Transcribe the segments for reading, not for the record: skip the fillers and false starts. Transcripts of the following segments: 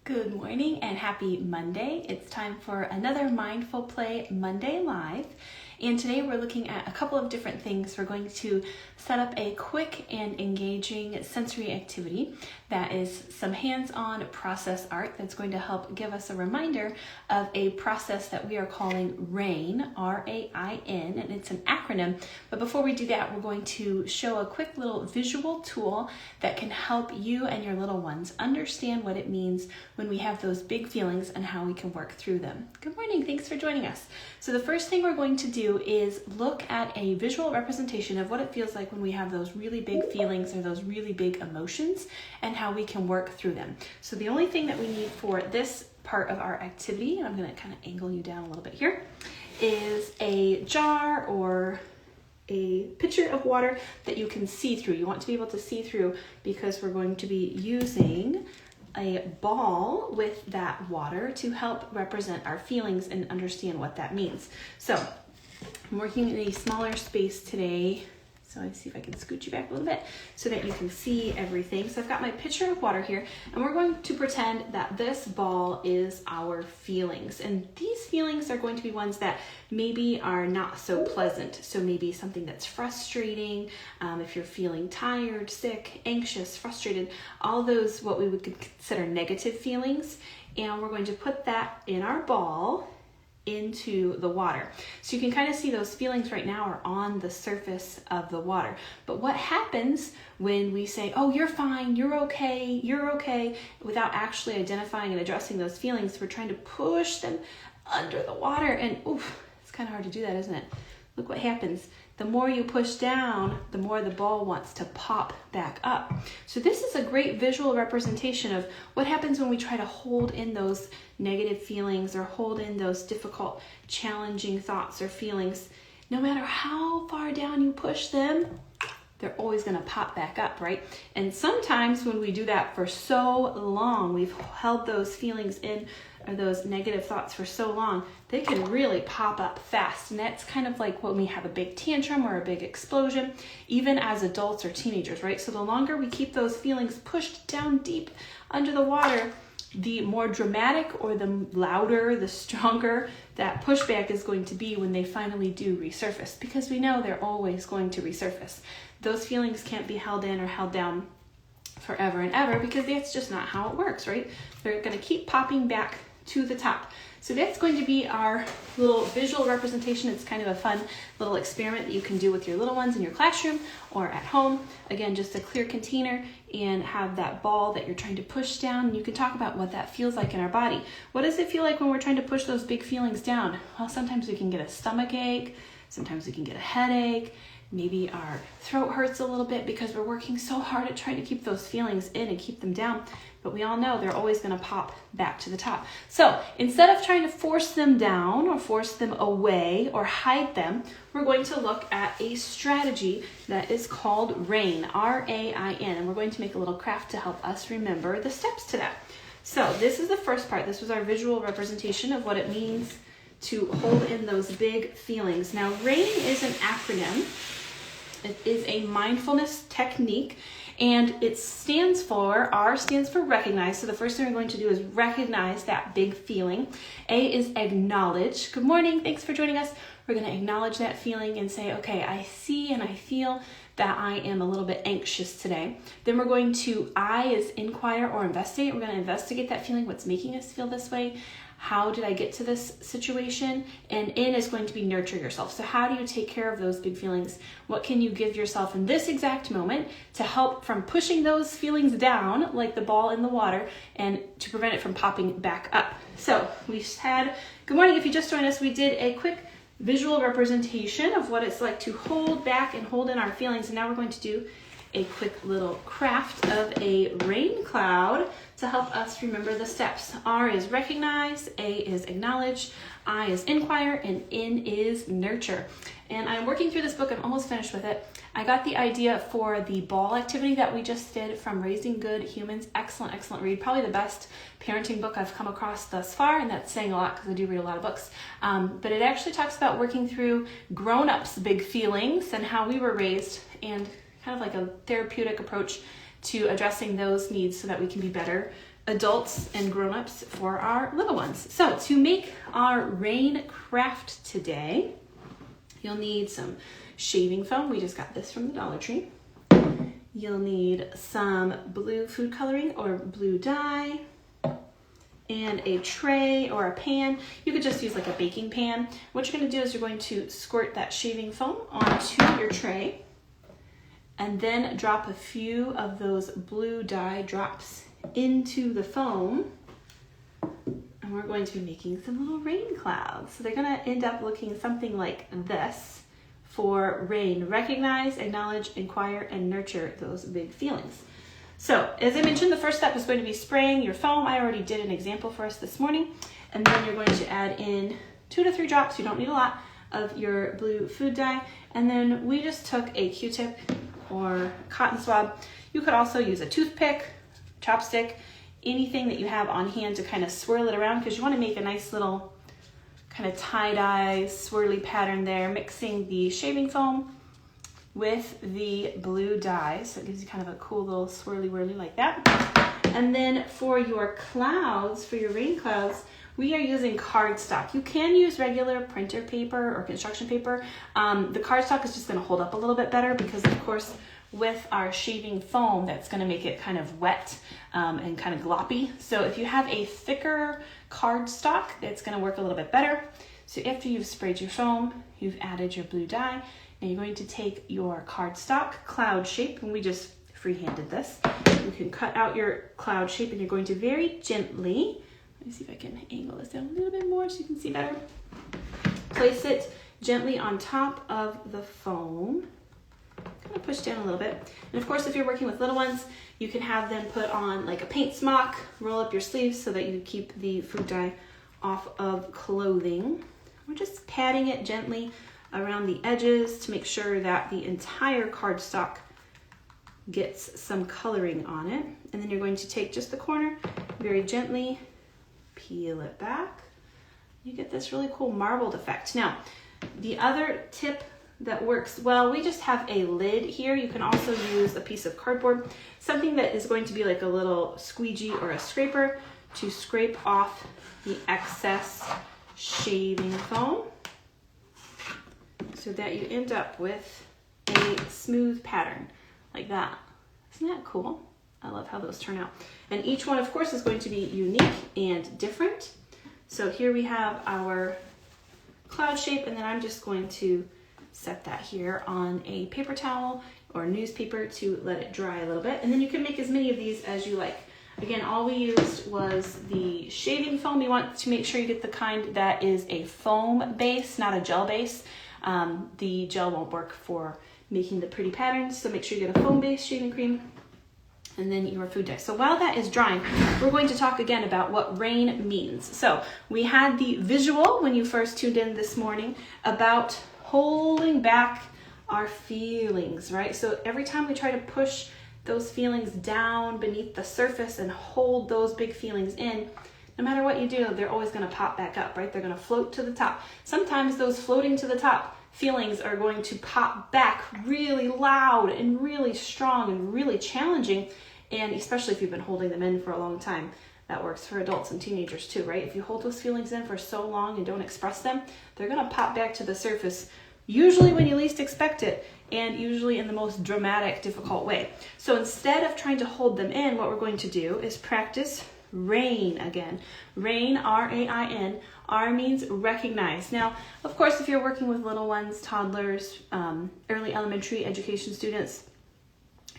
Good morning and happy Monday. It's time for another Mindful Play Monday Live. And today we're looking at a couple of different things. We're going to set up a quick and engaging sensory activity that is some hands-on process art that's going to help give us a reminder of a process that we are calling RAIN, R-A-I-N, and it's an acronym. But before we do that, we're going to show a quick little visual tool that can help you and your little ones understand what it means when we have those big feelings and how we can work through them. Good morning, thanks for joining us. So the first thing we're going to do is look at a visual representation of what it feels like when we have those really big feelings or those really big emotions and how we can work through them. So the only thing that we need for this part of our activity, and I'm going to kind of angle you down a little bit here, is a jar or a pitcher of water that you can see through. You want to be able to see through because we're going to be using a ball with that water to help represent our feelings and understand what that means. So I'm working in a smaller space today, so let's see if I can scoot you back a little bit so that you can see everything. So I've got my pitcher of water here, and we're going to pretend that this ball is our feelings. And these feelings are going to be ones that maybe are not so pleasant. So maybe something that's frustrating, if you're feeling tired, sick, anxious, frustrated, all those what we would consider negative feelings. And we're going to put that in our ball into the water. So you can kind of see those feelings right now are on the surface of the water. But what happens when we say, oh, you're fine, you're okay, without actually identifying and addressing those feelings? We're trying to push them under the water, and oof, it's kind of hard to do that, isn't it? Look what happens. The more you push down, the more the ball wants to pop back up. So this is a great visual representation of what happens when we try to hold in those negative feelings or hold in those difficult, challenging thoughts or feelings. No matter how far down you push them, they're always going to pop back up, right? And sometimes when we do that for so long, we've held those feelings in or those negative thoughts for so long, they can really pop up fast. And that's kind of like when we have a big tantrum or a big explosion, even as adults or teenagers, right? So the longer we keep those feelings pushed down deep under the water, the more dramatic or the louder, the stronger that pushback is going to be when they finally do resurface, because we know they're always going to resurface. Those feelings can't be held in or held down forever and ever because that's just not how it works, right? They're going to keep popping back to the top. So that's going to be our little visual representation. It's kind of a fun little experiment that you can do with your little ones in your classroom or at home. Again, just a clear container and have that ball that you're trying to push down. And you can talk about what that feels like in our body. What does it feel like when we're trying to push those big feelings down? Well, sometimes we can get a stomach ache. Sometimes we can get a headache. Maybe our throat hurts a little bit because we're working so hard at trying to keep those feelings in and keep them down. But we all know they're always going to pop back to the top. So instead of trying to force them down or force them away or hide them, we're going to look at a strategy that is called RAIN, R-A-I-N. And we're going to make a little craft to help us remember the steps to that. So this is the first part. This was our visual representation of what it means to hold in those big feelings. Now, RAIN is an acronym. It is a mindfulness technique, and it stands for, R stands for recognize. So the first thing we're going to do is recognize that big feeling. A is acknowledge. Good morning, thanks for joining us. We're going to acknowledge that feeling and say, okay, I see and I feel that I am a little bit anxious today. Then we're going to, I is inquire or investigate. We're going to investigate that feeling, what's making us feel this way. How did I get to this situation? And N is going to be nurture yourself. So how do you take care of those big feelings? What can you give yourself in this exact moment to help from pushing those feelings down like the ball in the water and to prevent it from popping back up? So we had, good morning, if you just joined us, we did a quick visual representation of what it's like to hold back and hold in our feelings. And now we're going to do a quick little craft of a rain cloud to help us remember the steps. R is recognize, A is acknowledge, I is inquire, and N is nurture. And I'm working through this book. I'm almost finished with it. I got the idea for the ball activity that we just did from Raising Good Humans. Excellent, excellent read. Probably the best parenting book I've come across thus far, and that's saying a lot because I do read a lot of books. But it actually talks about working through grown-ups' big feelings and how we were raised, and kind of like a therapeutic approach to addressing those needs so that we can be better adults and grown-ups for our little ones. So to make our rain craft today, you'll need some shaving foam. We just got this from the Dollar Tree. You'll need some blue food coloring or blue dye, and a tray or a pan. You could just use like a baking pan. What you're going to do is you're going to squirt that shaving foam onto your tray and then drop a few of those blue dye drops into the foam. And we're going to be making some little rain clouds. So they're going to end up looking something like this for rain. Recognize, acknowledge, inquire, and nurture those big feelings. So as I mentioned, the first step is going to be spraying your foam. I already did an example for us this morning. And then you're going to add in 2 to 3 drops, you don't need a lot, of your blue food dye. And then we just took a Q-tip or cotton swab. You could also use a toothpick, chopstick, anything that you have on hand to kind of swirl it around, because you want to make a nice little kind of tie-dye swirly pattern there, mixing the shaving foam with the blue dye. So it gives you kind of a cool little swirly-whirly like that. And then for your clouds, for your rain clouds, we are using cardstock. You can use regular printer paper or construction paper. The cardstock is just going to hold up a little bit better because, of course, with our shaving foam, that's going to make it kind of wet and kind of gloppy. So if you have a thicker cardstock, it's going to work a little bit better. So after you've sprayed your foam, you've added your blue dye, and you're going to take your cardstock cloud shape, and we just freehanded this. You can cut out your cloud shape, and you're going to very gently, let me see if I can angle this down a little bit more so you can see better. Place it gently on top of the foam. Kind of push down a little bit. And of course, if you're working with little ones, you can have them put on like a paint smock, roll up your sleeves so that you keep the food dye off of clothing. We're just patting it gently around the edges to make sure that the entire cardstock gets some coloring on it. And then you're going to take just the corner, very gently peel it back. You get this really cool marbled effect. Now, the other tip that works well, we just have a lid here. You can also use a piece of cardboard, something that is going to be like a little squeegee or a scraper to scrape off the excess shaving foam so that you end up with a smooth pattern like that. Isn't that cool? I love how those turn out. And each one, of course, is going to be unique and different. So here we have our cloud shape, and then I'm just going to set that here on a paper towel or newspaper to let it dry a little bit. And then you can make as many of these as you like. Again, all we used was the shaving foam. You want to make sure you get the kind that is a foam base, not a gel base. The gel won't work for making the pretty patterns, so make sure you get a foam base shaving cream and then your food dye. So while that is drying, we're going to talk again about what rain means. So we had the visual when you first tuned in this morning about holding back our feelings, right? So every time we try to push those feelings down beneath the surface and hold those big feelings in, no matter what you do, they're always going to pop back up, right? They're going to float to the top. Sometimes those floating to the top feelings are going to pop back really loud and really strong and really challenging. And especially if you've been holding them in for a long time, that works for adults and teenagers too, right? If you hold those feelings in for so long and don't express them, they're going to pop back to the surface, usually when you least expect it, and usually in the most dramatic, difficult way. So instead of trying to hold them in, what we're going to do is practice rain again. Rain, R-A-I-N. R means recognize. Now, of course, if you're working with little ones, toddlers, early elementary education students,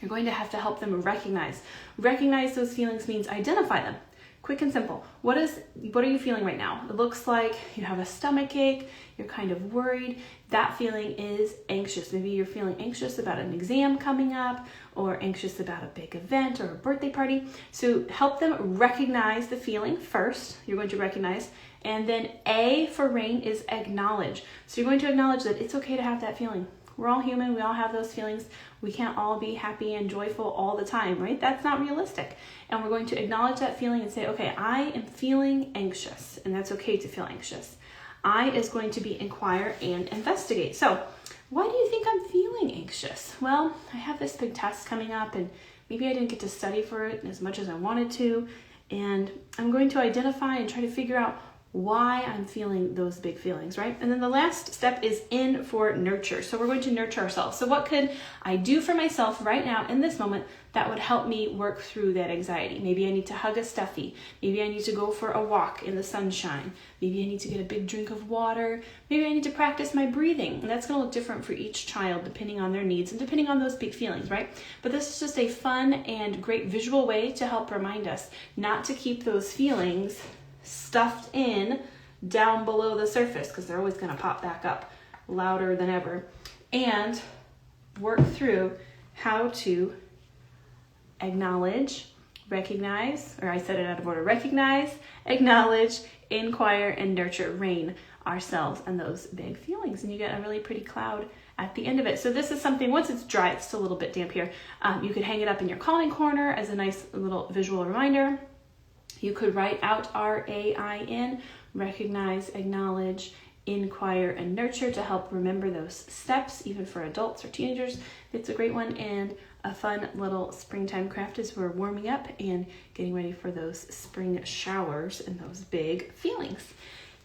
you're going to have to help them recognize. Recognize those feelings means identify them. Quick and simple. What are you feeling right now? It looks like you have a stomach ache, you're kind of worried. That feeling is anxious. Maybe you're feeling anxious about an exam coming up or anxious about a big event or a birthday party. So help them recognize the feeling first. You're going to recognize. And then A for rain is acknowledge. So you're going to acknowledge that it's okay to have that feeling. We're all human. We all have those feelings. We can't all be happy and joyful all the time, right? That's not realistic. And we're going to acknowledge that feeling and say, okay, I am feeling anxious, and that's okay to feel anxious. I is going to be inquire and investigate. So why do you think I'm feeling anxious? Well, I have this big test coming up, and maybe I didn't get to study for it as much as I wanted to, And I'm going to identify and try to figure out why I'm feeling those big feelings, right? And then the last step is in for nurture. So we're going to nurture ourselves. So what could I do for myself right now in this moment that would help me work through that anxiety? Maybe I need to hug a stuffy. Maybe I need to go for a walk in the sunshine. Maybe I need to get a big drink of water. Maybe I need to practice my breathing. And that's going to look different for each child depending on their needs and depending on those big feelings, right? But this is just a fun and great visual way to help remind us not to keep those feelings stuffed in down below the surface, because they're always going to pop back up louder than ever, and work through how to acknowledge, recognize, or I said it out of order, recognize, acknowledge, inquire, and nurture, rain ourselves and those big feelings. And you get a really pretty cloud at the end of it. So this is something, once it's dry, it's still a little bit damp here, you could hang it up in your calming corner as a nice little visual reminder. You could write out RAIN, recognize, acknowledge, inquire, and nurture to help remember those steps, even for adults or teenagers. It's a great one and a fun little springtime craft as we're warming up and getting ready for those spring showers and those big feelings.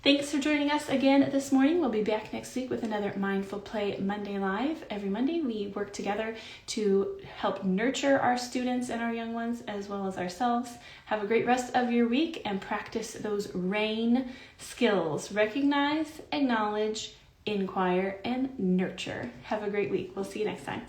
Thanks for joining us again this morning. We'll be back next week with another Mindful Play Monday Live. Every Monday, we work together to help nurture our students and our young ones as well as ourselves. Have a great rest of your week and practice those RAIN skills. Recognize, acknowledge, inquire, and nurture. Have a great week. We'll see you next time.